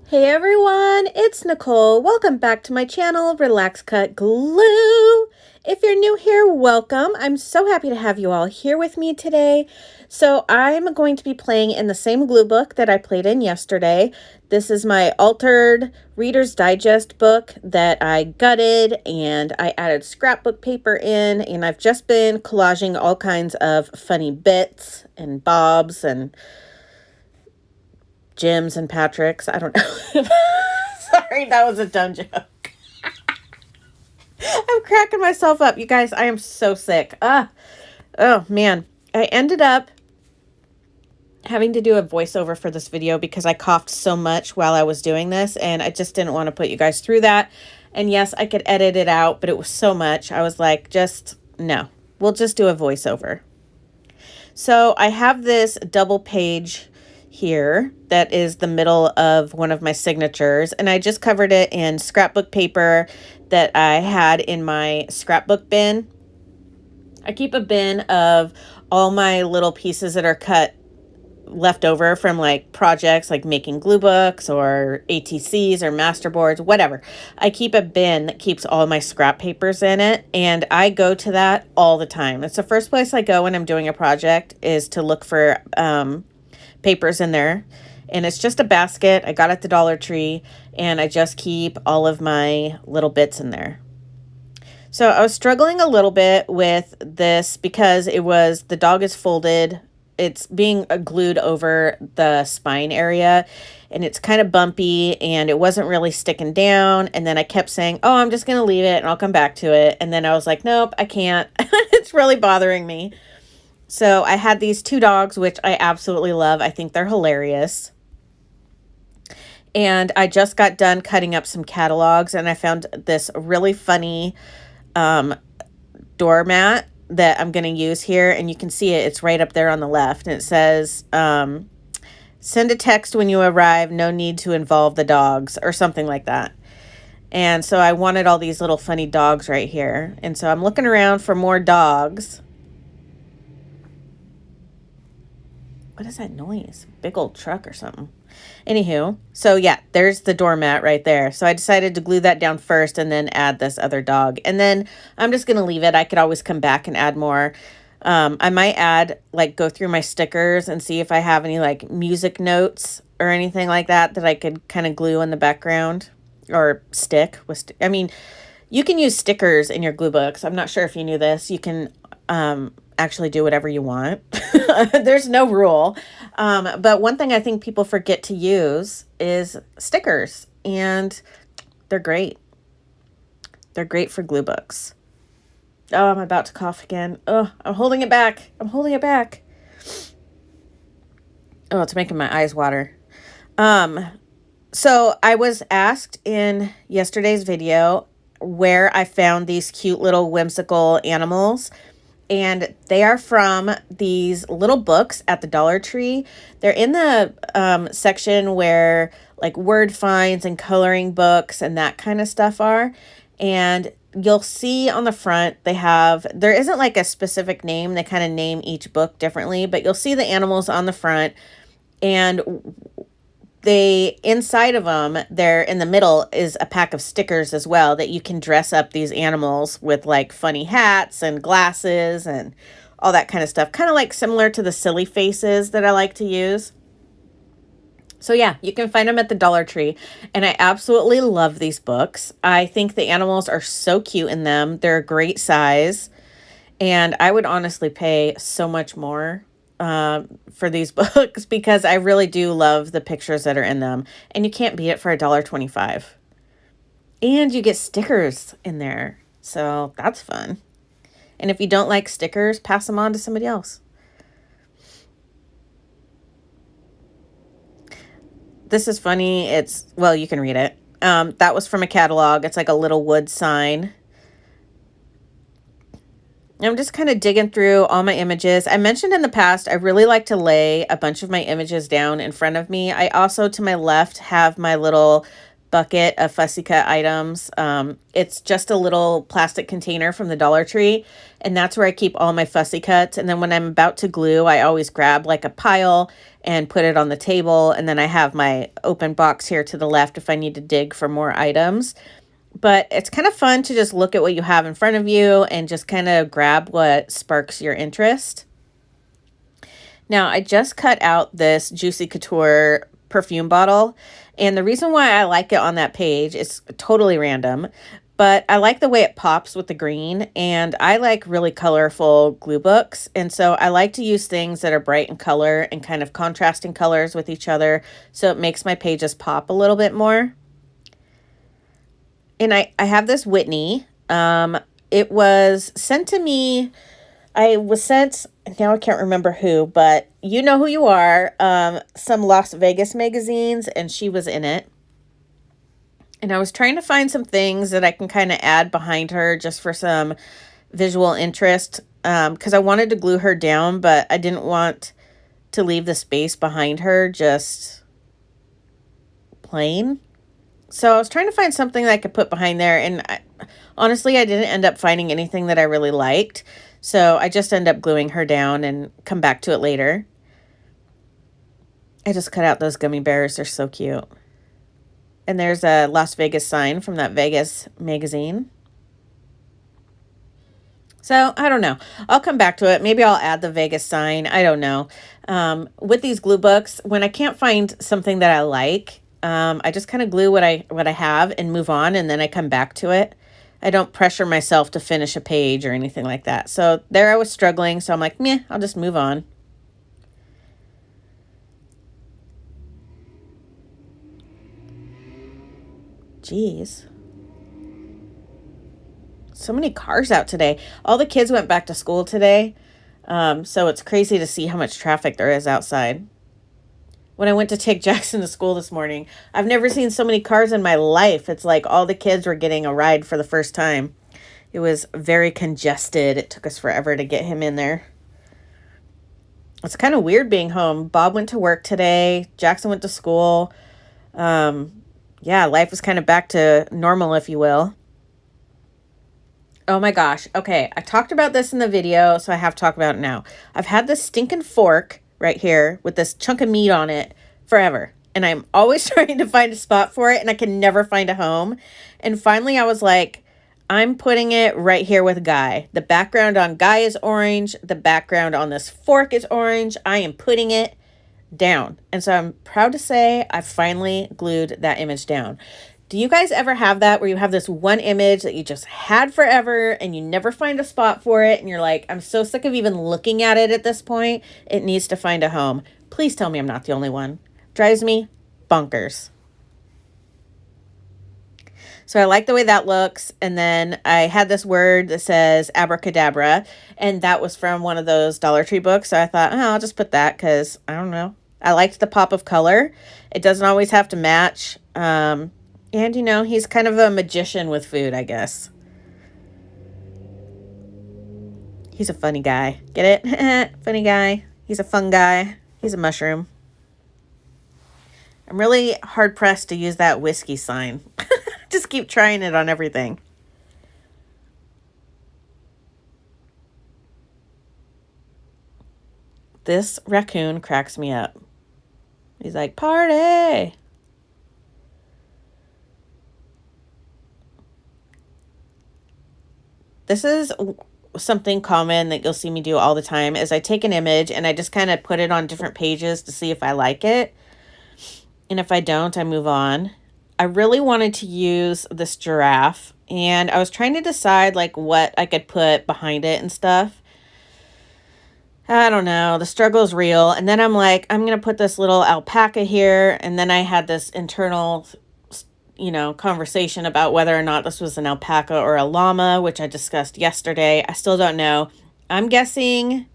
Hey everyone, it's Nicole. Welcome back to my channel, Relax.Cut.Glue. If you're new here, welcome. I'm so happy to have you all here with me today. So I'm going to be playing in the same glue book that I played in yesterday. This is my altered Reader's Digest book that I gutted and I added scrapbook paper in, and I've just been collaging all kinds of funny bits and bobs and Jims and Patrick's. I don't know. Sorry, that was a dumb joke. I'm cracking myself up. You guys, I am so sick. Oh, man. I ended up having to do a voiceover for this video because I coughed so much while I was doing this, and I just didn't want to put you guys through that. And yes, I could edit it out, but it was so much. I was like, no. We'll just do a voiceover. So I have this double page here that is the middle of one of my signatures, and I just covered it in scrapbook paper that I had in my scrapbook bin. I keep a bin of all my little pieces that are cut left over from like projects like making glue books or ATCs or masterboards, whatever. I keep a bin that keeps all my scrap papers in it, and I go to that all the time. It's the first place I go when I'm doing a project, is to look for papers in there. And it's just a basket I got at the Dollar Tree, and I just keep all of my little bits in there. So I was struggling a little bit with this because the dog is folded. It's being glued over the spine area, and it's kind of bumpy, and it wasn't really sticking down. And then I kept saying, oh, I'm just going to leave it and I'll come back to it. And then I was like, nope, I can't. It's really bothering me. So I had these two dogs, which I absolutely love. I think they're hilarious. And I just got done cutting up some catalogs, and I found this really funny doormat that I'm going to use here. And you can see it. It's right up there on the left. And it says, send a text when you arrive. No need to involve the dogs, or something like that. And so I wanted all these little funny dogs right here. And so I'm looking around for more dogs. What is that noise? Big old truck or something. Anywho, so yeah, there's the doormat right there. So I decided to glue that down first and then add this other dog. And then I'm just going to leave it. I could always come back and add more. I might go through my stickers and see if I have any like music notes or anything like that I could kind of glue in the background or stick with. I mean, you can use stickers in your glue books. I'm not sure if you knew this. You can actually do whatever you want. There's no rule. But one thing I think people forget to use is stickers, and they're great. They're great for glue books. Oh, I'm about to cough again. Oh, I'm holding it back. I'm holding it back. Oh, it's making my eyes water. So I was asked in yesterday's video where I found these cute little whimsical animals. And they are from these little books at the Dollar Tree. They're in the section where like word finds and coloring books and that kind of stuff are. And you'll see on the front, there isn't like a specific name. They kind of name each book differently, but you'll see the animals on the front, and inside of them, there in the middle is a pack of stickers as well that you can dress up these animals with, like funny hats and glasses and all that kind of stuff. Kind of like similar to the silly faces that I like to use. So yeah, you can find them at the Dollar Tree, and I absolutely love these books. I think the animals are so cute in them. They're a great size, and I would honestly pay so much more for these books because I really do love the pictures that are in them, and you can't beat it for $1.25. And you get stickers in there, so that's fun. And if you don't like stickers, pass them on to somebody else. This is funny. You can read it. That was from a catalog. It's like a little wood sign. I'm just kind of digging through all my images. I mentioned in the past, I really like to lay a bunch of my images down in front of me. I also, to my left, have my little bucket of fussy cut items. It's just a little plastic container from the Dollar Tree, and that's where I keep all my fussy cuts. And then when I'm about to glue, I always grab like a pile and put it on the table, and then I have my open box here to the left if I need to dig for more items. But it's kind of fun to just look at what you have in front of you and just kind of grab what sparks your interest. Now, I just cut out this Juicy Couture perfume bottle, and the reason why I like it on that page is totally random, but I like the way it pops with the green, and I like really colorful glue books, and so I like to use things that are bright in color and kind of contrasting colors with each other, so it makes my pages pop a little bit more. And I have this Whitney. It was sent to me. I was sent, now I can't remember who, but you know who you are, some Las Vegas magazines, and she was in it. And I was trying to find some things that I can kind of add behind her just for some visual interest, because I wanted to glue her down, but I didn't want to leave the space behind her just plain. So I was trying to find something that I could put behind there, and honestly, I didn't end up finding anything that I really liked. So I just end up gluing her down and come back to it later. I just cut out those gummy bears. They're so cute. And there's a Las Vegas sign from that Vegas magazine. So I don't know. I'll come back to it. Maybe I'll add the Vegas sign. I don't know. With these glue books, when I can't find something that I like, I just kind of glue what I have and move on, and then I come back to it. I don't pressure myself to finish a page or anything like that. So there I was struggling, so I'm like, meh, I'll just move on. Jeez. So many cars out today. All the kids went back to school today, so it's crazy to see how much traffic there is outside. When I went to take Jackson to school this morning, I've never seen so many cars in my life. It's like all the kids were getting a ride for the first time. It was very congested. It took us forever to get him in there. It's kind of weird being home. Bob went to work today. Jackson went to school. Yeah, life is kind of back to normal, if you will. Oh my gosh. Okay, I talked about this in the video, so I have to talk about it now. I've had this stinking fork right here with this chunk of meat on it forever. And I'm always trying to find a spot for it, and I can never find a home. And finally I was like, I'm putting it right here with Guy. The background on Guy is orange. The background on this fork is orange. I am putting it down. And so I'm proud to say I finally glued that image down. Do you guys ever have that where you have this one image that you just had forever and you never find a spot for it, and you're like, I'm so sick of even looking at it at this point. It needs to find a home. Please tell me I'm not the only one. Drives me bonkers. So I like the way that looks. And then I had this word that says abracadabra, and that was from one of those Dollar Tree books. So I thought, oh, I'll just put that because, I don't know. I liked the pop of color. It doesn't always have to match. And, you know, he's kind of a magician with food, I guess. He's a funny guy. Get it? Funny guy. He's a fun guy. He's a mushroom. I'm really hard-pressed to use that whiskey sign. Just keep trying it on everything. This raccoon cracks me up. He's like, party! This is something common that you'll see me do all the time, is I take an image and I just kind of put it on different pages to see if I like it. And if I don't, I move on. I really wanted to use this giraffe, and I was trying to decide like what I could put behind it and stuff. I don't know. The struggle is real. And then I'm like, I'm going to put this little alpaca here. And then I had this internal, you know, conversation about whether or not this was an alpaca or a llama, which I discussed yesterday. I still don't know. I'm guessing,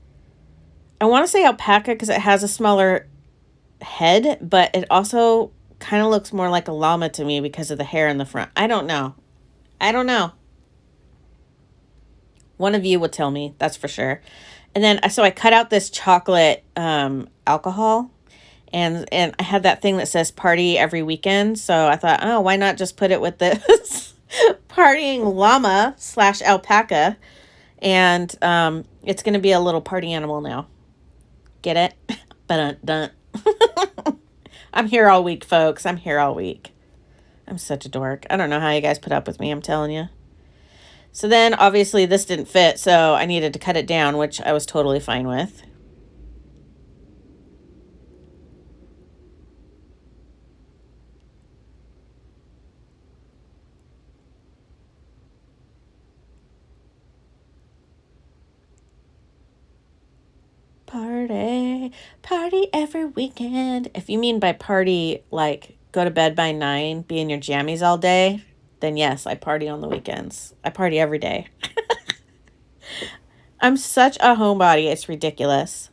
I want to say alpaca because it has a smaller head, but it also kind of looks more like a llama to me because of the hair in the front. I don't know. I don't know. One of you will tell me, that's for sure. And then, so I cut out this chocolate alcohol, And I had that thing that says party every weekend. So I thought, oh, why not just put it with this partying llama / alpaca. And it's going to be a little party animal now. Get it? Dun. I'm here all week, folks. I'm here all week. I'm such a dork. I don't know how you guys put up with me, I'm telling you. So then, obviously, this didn't fit, so I needed to cut it down, which I was totally fine with. Party every weekend. If you mean by party, like go to bed by 9, be in your jammies all day, then yes, I party on the weekends. I party every day. I'm such a homebody. It's ridiculous.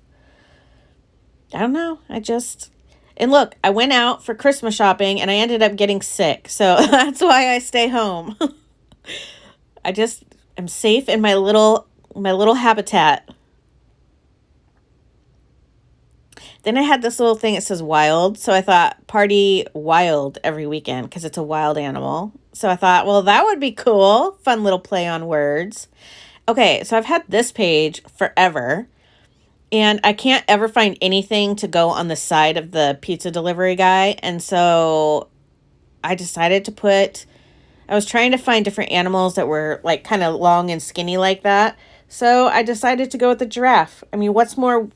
I don't know. And look, I went out for Christmas shopping and I ended up getting sick. So that's why I stay home. I just am safe in my little habitat. Then I had this little thing that says wild. So I thought party wild every weekend because it's a wild animal. So I thought, well, that would be cool. Fun little play on words. Okay, so I've had this page forever. And I can't ever find anything to go on the side of the pizza delivery guy. And so I decided to I was trying to find different animals that were like kind of long and skinny like that. So I decided to go with the giraffe. I mean, what's more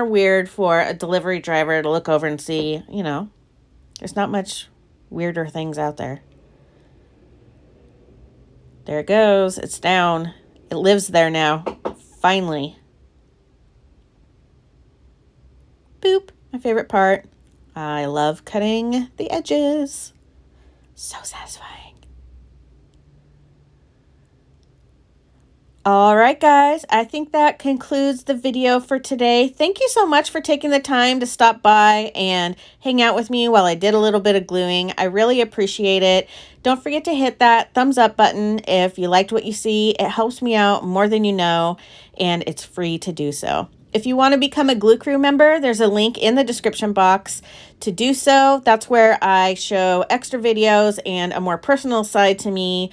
weird for a delivery driver to look over and see, you know, there's not much weirder things out there. There it goes. It's down. It lives there now. Finally. Boop. My favorite part. I love cutting the edges. So satisfying. All right, guys, I think that concludes the video for today. Thank you so much for taking the time to stop by and hang out with me while I did a little bit of gluing. I really appreciate it. Don't forget to hit that thumbs up button if you liked what you see. It helps me out more than you know, and it's free to do so. If you want to become a Glue Crew member, there's a link in the description box to do so. That's where I show extra videos and a more personal side to me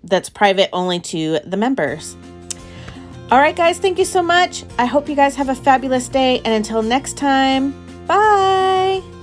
that's private only to the members. All right, guys, thank you so much. I hope you guys have a fabulous day. And until next time, bye.